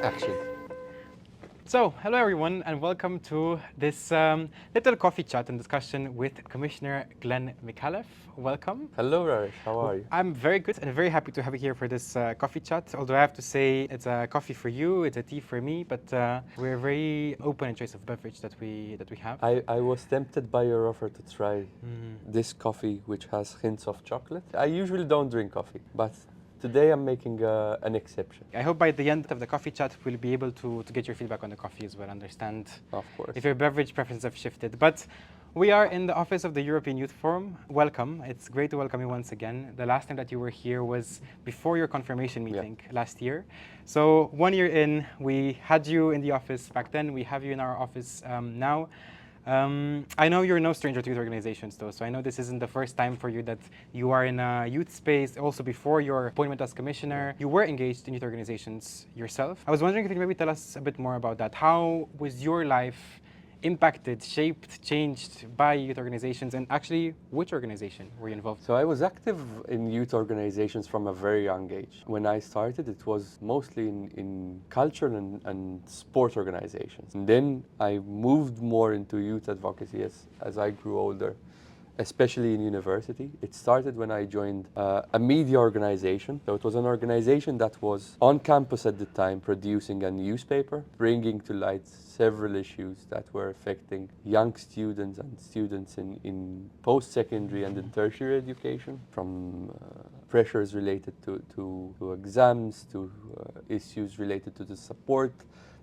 Action. So, hello everyone, and welcome to this little coffee chat and discussion with Commissioner Glenn Micallef. Welcome. Hello, Rareș. How are you? I'm very good and very happy to have you here for this coffee chat. Although I have to say, it's a coffee for you, it's a tea for me, but we're very open in choice of beverage that we have. I was tempted by your offer to try this coffee, which has hints of chocolate. I usually don't drink coffee, but today I'm making an exception. I hope by the end of the coffee chat we'll be able to get your feedback on the coffee as well, understand Of course. if your beverage preferences have shifted. But we are in the office of the European Youth Forum. Welcome. It's great to welcome you once again. The last time that you were here was before your confirmation meeting last year. So 1 year in, we had you in the office back then. We have you in our office now. I know you're no stranger to youth organizations, though, so I know this isn't the first time for you that you are in a youth space. Also, before your appointment as commissioner, you were engaged in youth organizations yourself. I was wondering if you could maybe tell us a bit more about that. How was your life impacted, shaped, changed by youth organizations, and actually, which organization were you involved in? So I was active in youth organizations from a very young age. When I started, it was mostly in cultural and sport organizations. And then I moved more into youth advocacy as I grew older, especially in university. It started when I joined a media organization. So it was an organization that was on campus at the time, producing a newspaper, bringing to light several issues that were affecting young students and students in post-secondary and in tertiary education, from pressures related to exams, to issues related to the support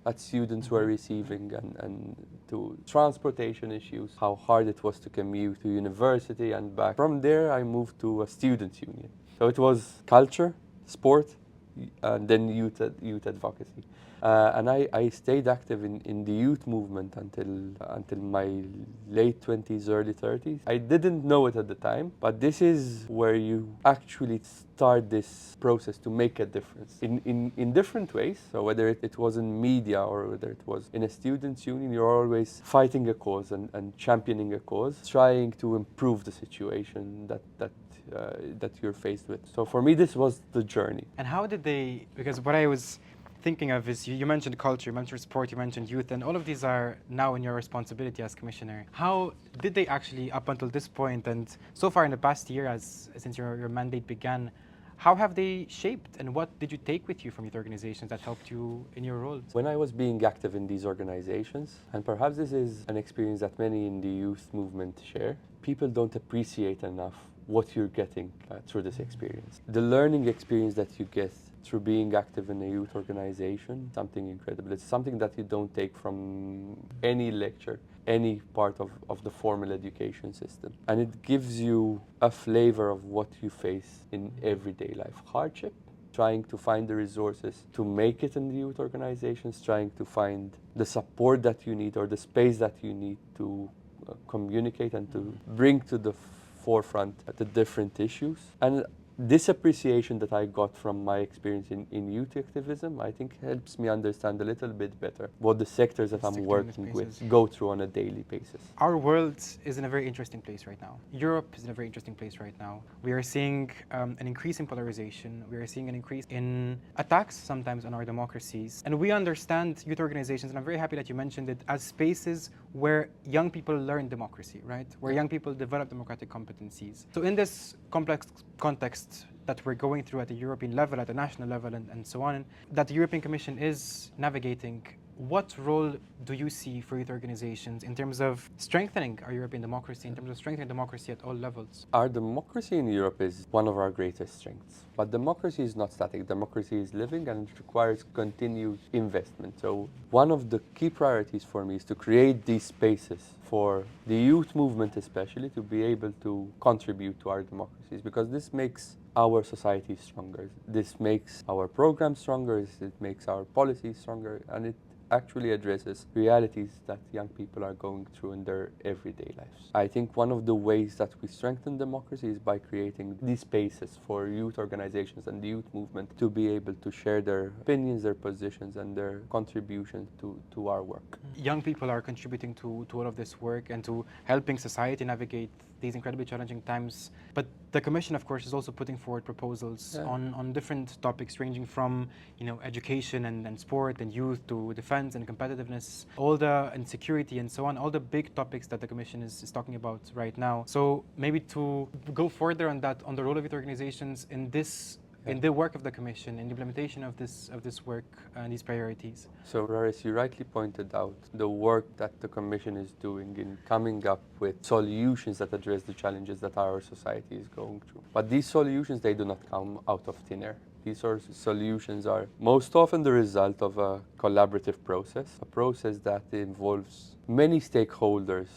that students were receiving, and to transportation issues, how hard it was to commute to university and back. From there, I moved to a students' union. So it was culture, sport, and then youth advocacy. And I stayed active in the youth movement until my late 20s, early 30s. I didn't know it at the time, but this is where you actually start this process to make a difference in different ways. So whether it was in media or whether it was in a students' union, you're always fighting a cause and championing a cause, trying to improve the situation that you're faced with. So for me, this was the journey. And how did they, because what I was thinking of is you mentioned culture, you mentioned sport, you mentioned youth, and all of these are now in your responsibility as commissioner. How did they actually, up until this point and so far in the past year, since your mandate began, how have they shaped, and what did you take with you from youth organizations that helped you in your role? When I was being active in these organizations, and perhaps this is an experience that many in the youth movement share, people don't appreciate enough what you're getting through this experience. The learning experience that you get through being active in a youth organization, something incredible. It's something that you don't take from any lecture, any part of the formal education system. And it gives you a flavor of what you face in everyday life. Hardship, trying to find the resources to make it in the youth organizations, trying to find the support that you need or the space that you need to communicate and to bring to the forefront the different issues. And this appreciation that I got from my experience in youth activism, I think helps me understand a little bit better what the sectors that I'm working with go through on a daily basis. Our world is in a very interesting place right now. Europe is in a very interesting place right now. We are seeing an increase in polarization. We are seeing an increase in attacks sometimes on our democracies. And we understand youth organizations, and I'm very happy that you mentioned it, as spaces where young people learn democracy, right? Where young people develop democratic competencies. So in this complex context that we're going through at the European level, at the national level, and so on, that the European Commission is navigating, what role do you see for youth organizations in terms of strengthening our European democracy, in terms of strengthening democracy at all levels? Our democracy in Europe is one of our greatest strengths. But democracy is not static. Democracy is living, and it requires continued investment. So one of the key priorities for me is to create these spaces for the youth movement especially to be able to contribute to our democracies, because this makes our society stronger. This makes our programs stronger, it makes our policies stronger, and it actually addresses realities that young people are going through in their everyday lives. I think one of the ways that we strengthen democracy is by creating these spaces for youth organizations and the youth movement to be able to share their opinions, their positions, and their contributions to our work. Young people are contributing to all of this work and to helping society navigate these incredibly challenging times. But the Commission, of course, is also putting forward proposals on different topics ranging from, education and sport and youth to defense and competitiveness, and security and so on, all the big topics that the Commission is talking about right now. So maybe to go further on that, on the role of youth organizations in the work of the Commission, in the implementation of this work and these priorities. So, Rareș, you rightly pointed out the work that the Commission is doing in coming up with solutions that address the challenges that our society is going through. But these solutions, they do not come out of thin air. These solutions are most often the result of a collaborative process, a process that involves many stakeholders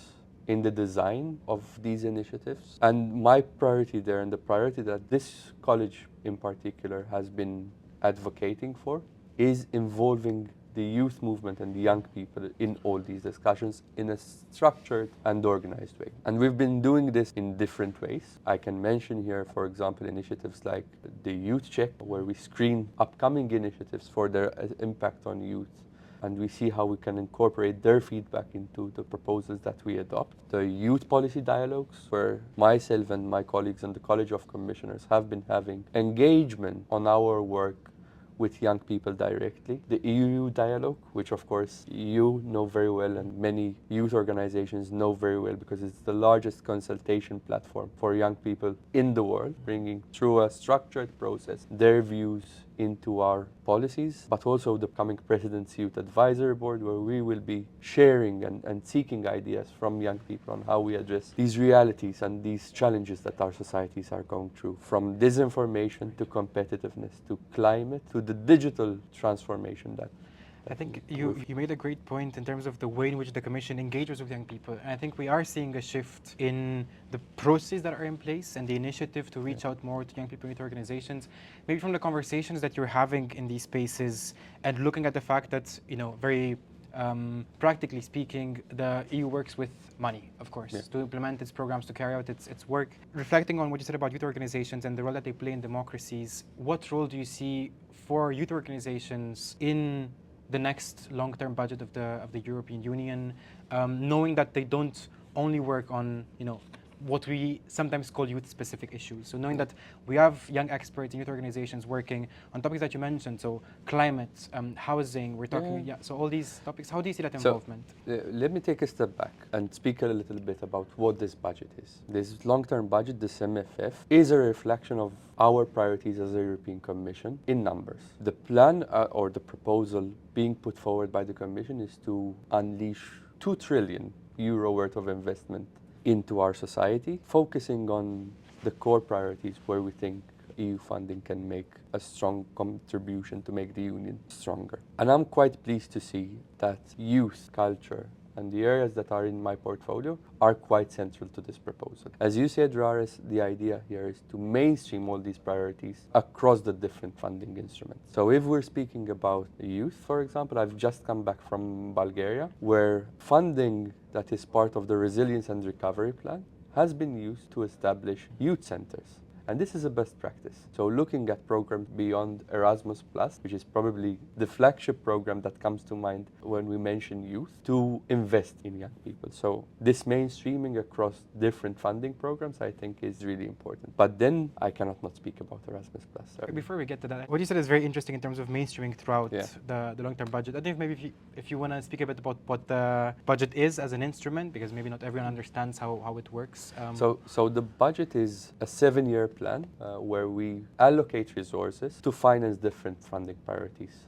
in the design of these initiatives. And my priority there, and the priority that this college in particular has been advocating for, is involving the youth movement and the young people in all these discussions in a structured and organized way. And we've been doing this in different ways. I can mention here, for example, initiatives like the Youth Check, where we screen upcoming initiatives for their impact on youth, and we see how we can incorporate their feedback into the proposals that we adopt. The youth policy dialogues, where myself and my colleagues in the College of Commissioners have been having engagement on our work with young people directly. The EU dialogue, which of course you know very well and many youth organizations know very well, because it's the largest consultation platform for young people in the world, bringing through a structured process their views into our policies, but also the coming President's Youth Advisory Board, where we will be sharing and seeking ideas from young people on how we address these realities and these challenges that our societies are going through, from disinformation to competitiveness to climate to the digital transformation that I think you made a great point in terms of the way in which the Commission engages with young people. And I think we are seeing a shift in the processes that are in place and the initiative to reach out more to young people with organizations. Maybe from the conversations that you're having in these spaces and looking at the fact that, very practically speaking, the EU works with money, of course, to implement its programs, to carry out its work. Reflecting on what you said about youth organizations and the role that they play in democracies, what role do you see for youth organizations in the next long-term budget of the European Union, knowing that they don't only work on, what we sometimes call youth-specific issues. So knowing that we have young experts in youth organizations working on topics that you mentioned, so climate, housing, we're talking, so all these topics, how do you see that involvement? Let me take a step back and speak a little bit about what this budget is. This long-term budget, this MFF, is a reflection of our priorities as a European Commission in numbers. The plan or the proposal being put forward by the Commission is to unleash €2 trillion worth of investment into our society, focusing on the core priorities where we think EU funding can make a strong contribution to make the Union stronger. And I'm quite pleased to see that youth, culture, and the areas that are in my portfolio are quite central to this proposal. As you said, Rareș, the idea here is to mainstream all these priorities across the different funding instruments. So if we're speaking about youth, for example, I've just come back from Bulgaria, where funding that is part of the Resilience and Recovery Plan has been used to establish youth centers. And this is a best practice. So looking at programs beyond Erasmus+, which is probably the flagship program that comes to mind when we mention youth, to invest in young people. So this mainstreaming across different funding programs, I think, is really important. But then I cannot not speak about Erasmus+. Sorry. Before we get to that, what you said is very interesting in terms of mainstreaming throughout the long-term budget. I think maybe if you want to speak a bit about what the budget is as an instrument, because maybe not everyone understands how it works. So the budget is a 7-year plan where we allocate resources to finance different funding priorities,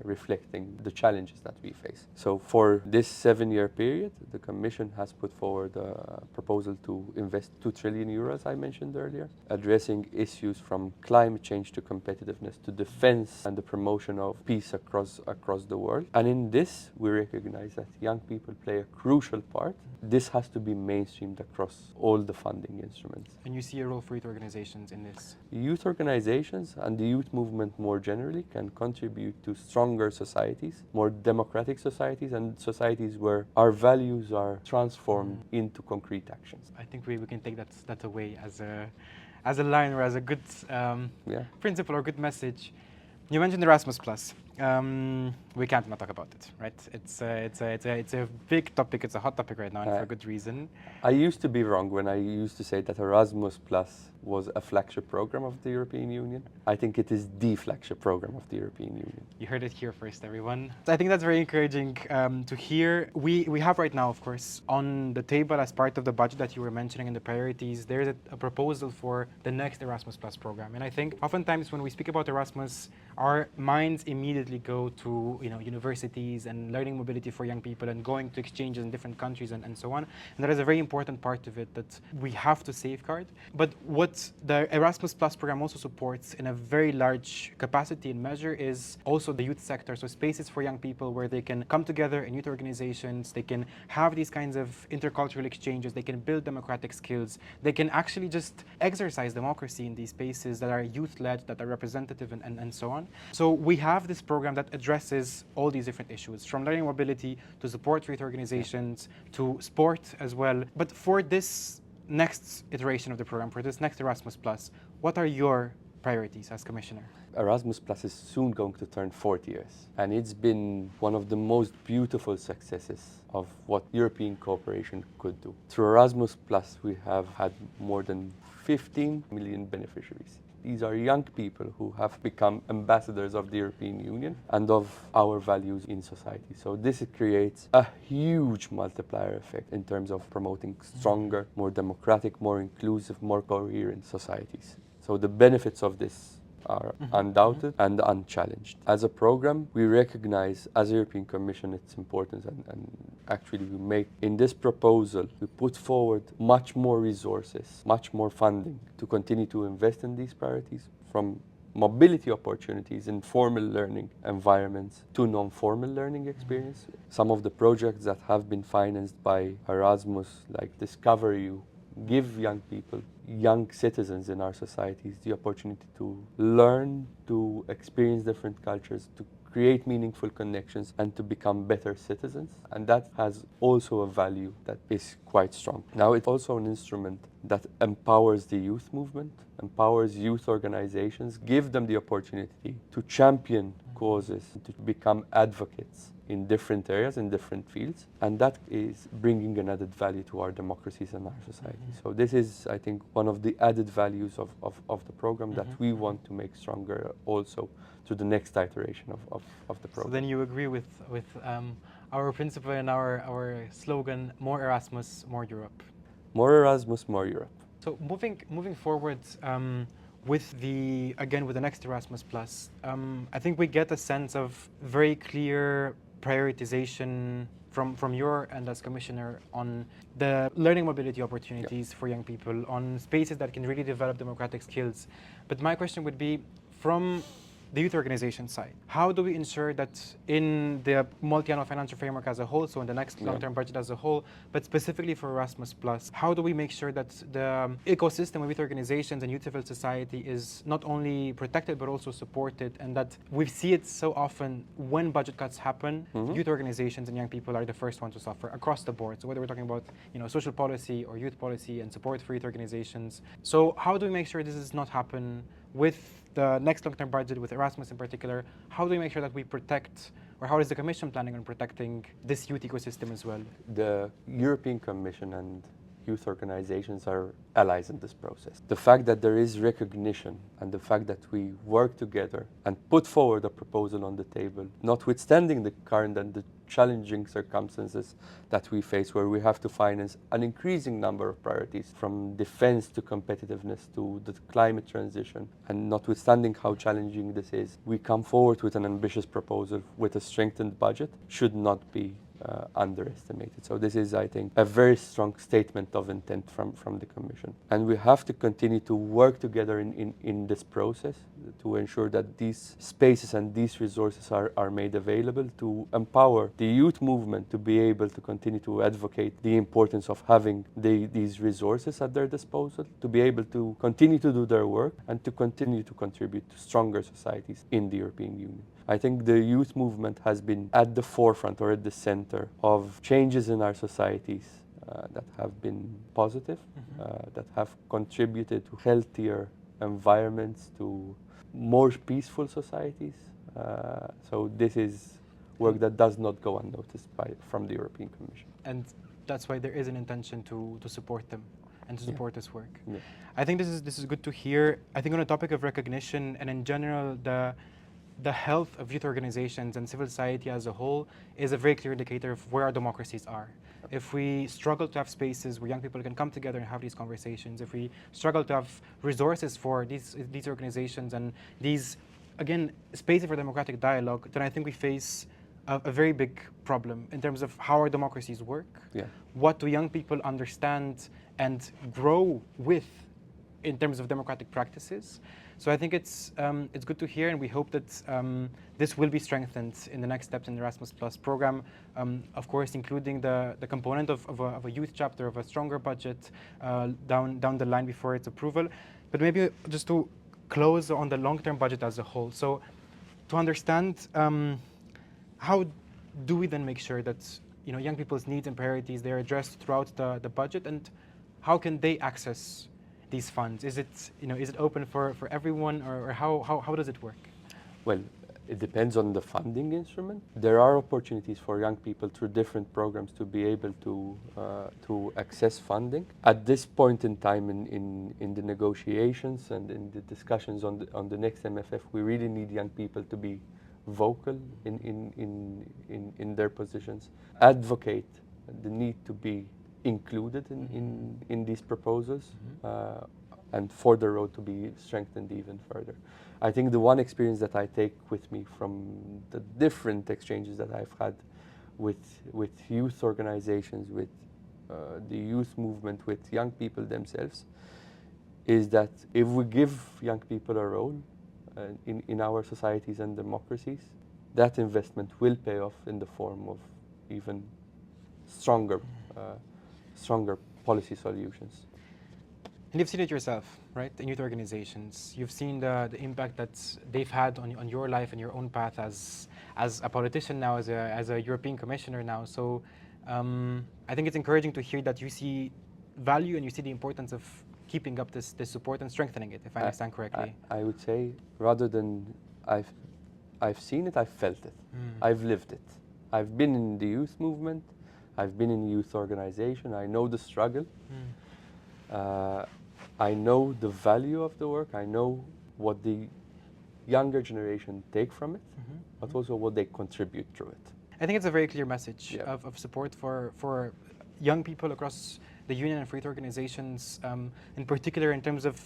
reflecting the challenges that we face. So for this 7-year period, the Commission has put forward a proposal to invest €2 trillion, I mentioned earlier, addressing issues from climate change to competitiveness to defense and the promotion of peace across the world. And in this, we recognize that young people play a crucial part. This has to be mainstreamed across all the funding instruments. And you see a role for youth organizations in this? Youth organizations and the youth movement more generally can contribute to stronger societies, more democratic societies, and societies where our values are transformed into concrete actions. I think we can take that away as a line or as a good principle or good message. You mentioned Erasmus+. we can't not talk about it, right? It's a big topic. It's a hot topic right now, and for good reason. I used to be wrong when I used to say that Erasmus Plus was a flagship program of the European Union. I think it is the flagship program of the European Union. You heard it here first, everyone. I think that's very encouraging to hear. We have right now, of course, on the table as part of the budget that you were mentioning in the priorities, there's a proposal for the next Erasmus Plus program. And I think oftentimes when we speak about Erasmus, our minds immediately go to universities and learning mobility for young people and going to exchanges in different countries and so on. And that is a very important part of it that we have to safeguard. But what the Erasmus Plus program also supports in a very large capacity and measure is also the youth sector. So spaces for young people where they can come together in youth organizations, they can have these kinds of intercultural exchanges, they can build democratic skills, they can actually just exercise democracy in these spaces that are youth-led, that are representative and so on. So we have this program that addresses all these different issues, from learning mobility to support for youth organizations to sport as well. But for this next iteration of the program, for this next Erasmus Plus, what are your priorities as Commissioner? Erasmus Plus is soon going to turn 40 years, and it's been one of the most beautiful successes of what European cooperation could do. Through Erasmus Plus, we have had more than 15 million beneficiaries. These are young people who have become ambassadors of the European Union and of our values in society. So this creates a huge multiplier effect in terms of promoting stronger, more democratic, more inclusive, more coherent societies. So the benefits of this are undoubted and unchallenged. As a program, we recognize as a European Commission its importance, and actually we make, in this proposal, we put forward much more resources, much more funding to continue to invest in these priorities, from mobility opportunities in formal learning environments to non-formal learning experience. Some of the projects that have been financed by Erasmus, like Discover You, give young people, young citizens in our societies, the opportunity to learn, to experience different cultures, to create meaningful connections, and to become better citizens. And that has also a value that is quite strong. Now, it's also an instrument that empowers the youth movement, empowers youth organizations, give them the opportunity to champion causes, to become advocates in different areas, in different fields, and that is bringing an added value to our democracies and our society. So this is, I think, one of the added values of the program that we want to make stronger also to the next iteration of the program. So then you agree with our principle and our slogan, more Erasmus, more Europe. More Erasmus, more Europe. So moving forward, with the next Erasmus Plus, I think we get a sense of very clear prioritization from your end as Commissioner on the learning mobility opportunities for young people, on spaces that can really develop democratic skills. But my question would be, from the youth organization side, how do we ensure that in the multi-annual financial framework as a whole, so in the next long-term budget as a whole, but specifically for Erasmus Plus, how do we make sure that the ecosystem of youth organizations and youth civil society is not only protected but also supported, and that we see it so often when budget cuts happen, youth organizations and young people are the first ones to suffer across the board. So whether we're talking about social policy or youth policy and support for youth organizations. So how do we make sure this does not happen with the next long-term budget, with Erasmus in particular? How do we make sure that we protect, or how is the Commission planning on protecting this youth ecosystem as well? The European Commission and youth organizations are allies in this process. The fact that there is recognition and the fact that we work together and put forward a proposal on the table, notwithstanding the current and the challenging circumstances that we face, where we have to finance an increasing number of priorities, from defense to competitiveness to the climate transition, and notwithstanding how challenging this is, we come forward with an ambitious proposal with a strengthened budget, should not be underestimated. So this is, I think, a very strong statement of intent from the Commission. And we have to continue to work together in this process to ensure that these spaces and these resources are made available to empower the youth movement to be able to continue to advocate the importance of having these resources at their disposal, to be able to continue to do their work and to continue to contribute to stronger societies in the European Union. I think the youth movement has been at the forefront or at the center of changes in our societies that have been positive, that have contributed to healthier environments, to more peaceful societies. So this is work that does not go unnoticed from the European Commission. And that's why there is an intention to support them and to support this work. Yeah. I think this is good to hear. I think on the topic of recognition and in general the health of youth organizations and civil society as a whole is a very clear indicator of where our democracies are. If we struggle to have spaces where young people can come together and have these conversations, if we struggle to have resources for these organizations and these, again, spaces for democratic dialogue, then I think we face a very big problem in terms of how our democracies work. Yeah. What do young people understand and grow with in terms of democratic practices? So I think it's good to hear, and we hope that this will be strengthened in the next steps in the Erasmus Plus program. Of course, including the component of a youth chapter, of a stronger budget down the line before its approval. But maybe just to close on the long-term budget as a whole. So to understand how do we then make sure that young people's needs and priorities, they're addressed throughout the budget, and how can they access these funds? Is it open for everyone, or how does it work? Well, it depends on the funding instrument. There are opportunities for young people through different programs to be able to access funding. At this point in time in the negotiations and in the discussions on the next MFF, we really need young people to be vocal in their positions, advocate the need to be included in these proposals, and for the road to be strengthened even further. I think the one experience that I take with me from the different exchanges that I've had with youth organizations, with the youth movement, with young people themselves, is that if we give young people a role in our societies and democracies, that investment will pay off in the form of even stronger policy solutions. And you've seen it yourself, right? In youth organizations, you've seen the impact that they've had on your life and your own path as a politician now, as a European commissioner now. So I think it's encouraging to hear that you see value and you see the importance of keeping up this support and strengthening it, if I understand correctly. I would say, rather than I've seen it, I've felt it. I've lived it. I've been in the youth movement. I've been in youth organization. I know the struggle. I know the value of the work. I know what the younger generation take from it, but also what they contribute through it. I think it's a very clear message of support for young people across the union and youth organizations, in particular in terms of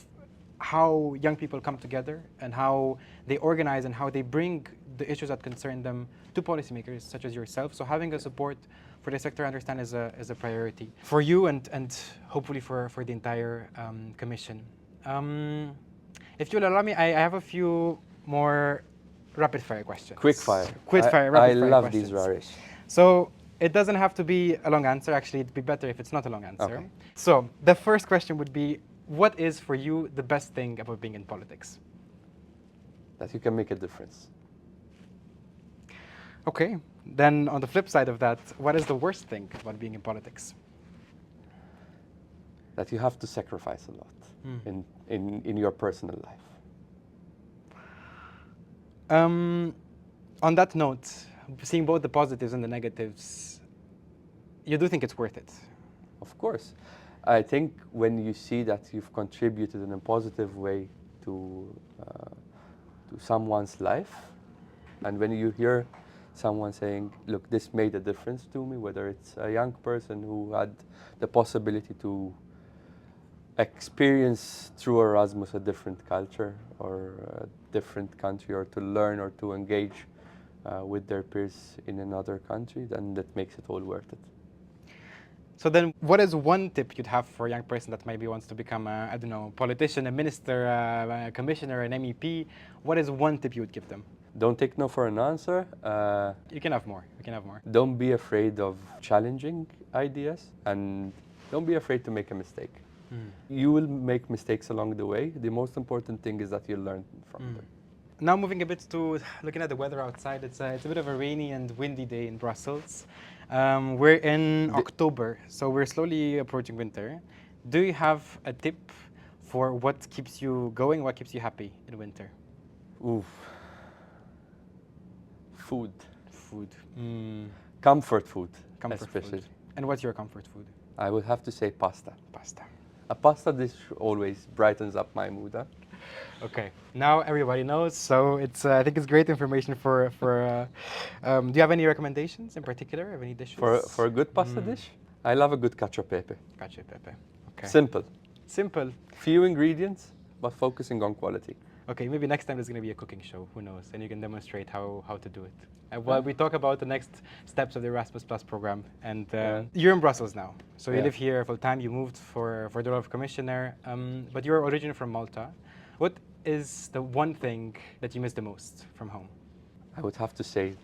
how young people come together and how they organize and how they bring the issues that concern them to policymakers such as yourself. So having a support for the sector, I understand, is a priority for you and hopefully for the entire Commission. If you'll allow me, I have a few more rapid fire questions. Quick fire. Rapid fire questions. I love these, Rareș. So it doesn't have to be a long answer. Actually, it'd be better if it's not a long answer. Okay. So the first question would be, what is for you the best thing about being in politics? That you can make a difference. Okay. Then on the flip side of that, what is the worst thing about being in politics? That you have to sacrifice a lot in your personal life. On that note, seeing both the positives and the negatives, you do think it's worth it? Of course. I think when you see that you've contributed in a positive way to someone's life, and when you hear someone saying, look, this made a difference to me, whether it's a young person who had the possibility to experience through Erasmus a different culture or a different country, or to learn or to engage with their peers in another country, then that makes it all worth it. So then what is one tip you'd have for a young person that maybe wants to become a, I don't know, politician, a minister, a commissioner, an MEP? What is one tip you would give them? Don't take no for an answer. You can have more. You can have more. Don't be afraid of challenging ideas, and don't be afraid to make a mistake. You will make mistakes along the way. The most important thing is that you learn from them. Now moving a bit to looking at the weather outside, it's a bit of a rainy and windy day in Brussels. We're in October, so we're slowly approaching winter. Do you have a tip for what keeps you going, what keeps you happy in winter? Oof. Food. Food. Comfort food. Comfort especially. food. And what's your comfort food? I would have to say pasta. Pasta. A pasta dish always brightens up my mood. Huh? Okay. Now everybody knows. So it's I think it's great information for. Do you have any recommendations in particular? Have any dishes? For a good pasta dish, I love a good cacio e pepe. Cacio e pepe. Okay. Simple. Simple. Few ingredients, but focusing on quality. Okay, maybe next time there's going to be a cooking show. Who knows? And you can demonstrate how to do it. While we talk about the next steps of the Erasmus Plus program, and you're in Brussels now, so you live here full time. You moved for the role of commissioner, but you're originally from Malta. What is the one thing that you miss the most from home? I would have to say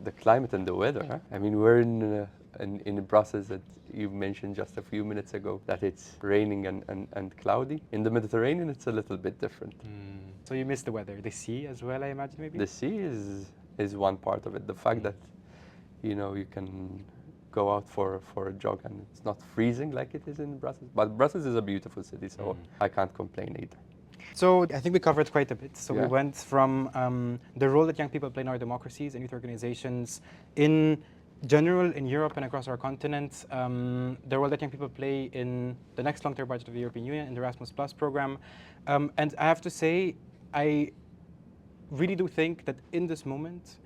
the climate and the weather. Huh? I mean, we're in Brussels that you mentioned just a few minutes ago that it's raining and cloudy. In the Mediterranean, it's a little bit different. So you miss the weather, the sea as well, I imagine, maybe? The sea is one part of it. The fact that, you can go out for a jog and it's not freezing like it is in Brussels. But Brussels is a beautiful city, so I can't complain either. So I think we covered quite a bit. So we went from the role that young people play in our democracies and youth organizations in general in Europe and across our continent, the role that young people play in the next long-term budget of the European Union, in the Erasmus Plus program. And I have to say, I really do think that in this moment,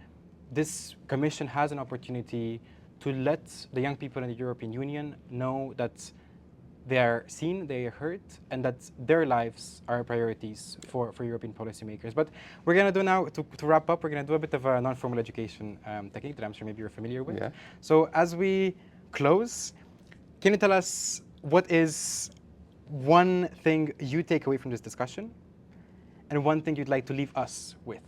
this commission has an opportunity to let the young people in the European Union know that they are seen, they are heard, and that their lives are priorities for European policymakers. But we're going to do now, to wrap up, we're going to do a bit of a non-formal education technique that I'm sure maybe you're familiar with. Yeah. So as we close, can you tell us what is one thing you take away from this discussion and one thing you'd like to leave us with?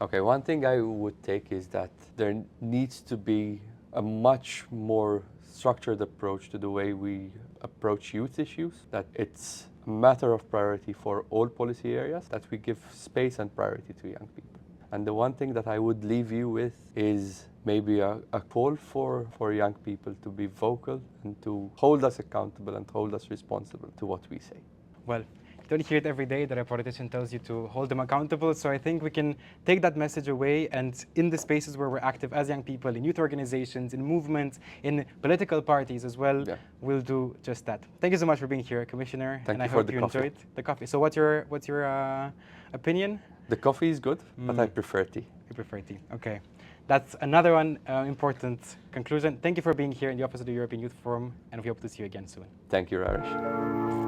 Okay, one thing I would take is that there needs to be a much more structured approach to the way we approach youth issues, that it's a matter of priority for all policy areas, that we give space and priority to young people. And the one thing that I would leave you with is maybe a call for young people to be vocal and to hold us accountable and hold us responsible to what we say. Well, you don't hear it every day that a politician tells you to hold them accountable. So I think we can take that message away, and in the spaces where we're active as young people, in youth organizations, in movements, in political parties as well, we'll do just that. Thank you so much for being here, Commissioner. Thank and I you for hope the you coffee. enjoyed the coffee. So what's your opinion? The coffee is good, but I prefer tea. You prefer tea. Okay. That's another one important conclusion. Thank you for being here in the Office of the European Youth Forum, and we hope to see you again soon. Thank you, Rareș.